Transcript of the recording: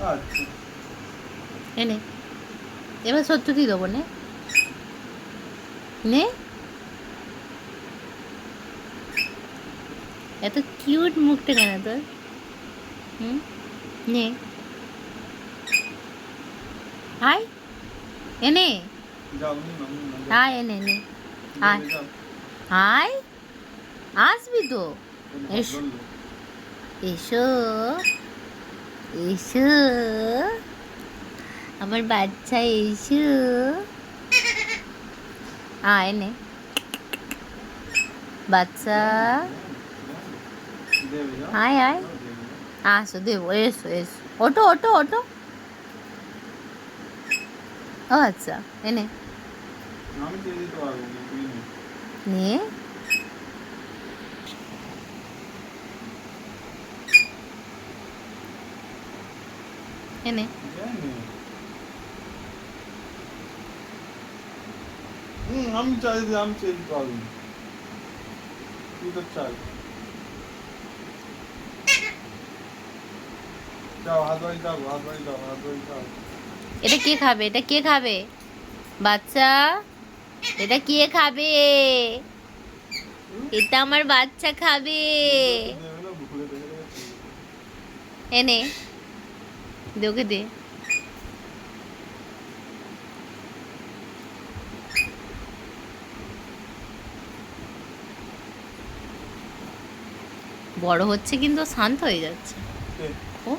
আচ্ছা এনে এবার সত্যি দেবো নে নে এত কিউট মুখটা কেন তোর? হুম, নে হাই এনে যাও নি না নি না যাও হাই এনে নে হাই যাবে যাও হাই আসবি তো ওর এসো ভদ্র লোক। এসো এসো আমার বাচ্চা এসো এনে বাচ্চা দেবে যাও হাই হাই যাও দেবে যাও আসো দেবো এসো এসো ওটো ওটো ওটো ও আচ্ছা এনে আমি দিয়ে দিতে পারবো না তুমি নে নিয়ে এনে যাই নে আমি আমি চেয়ে দিতে পারবো না তুই তো চাই যাও হাত বাড়ি যাও হাত বাড়ি যাও হাত বাড়ি যাও এটা কে খাবে এটা কে খাবে বাচ্চা এটা কে খাবে এটা আমার বাচ্চা খাবে দেবে না বুকুলে দেখে দেখে এনে দে ওকে দে বড় হচ্ছে কিন্তু ও শান্ত হয়ে যাচ্ছে দে ও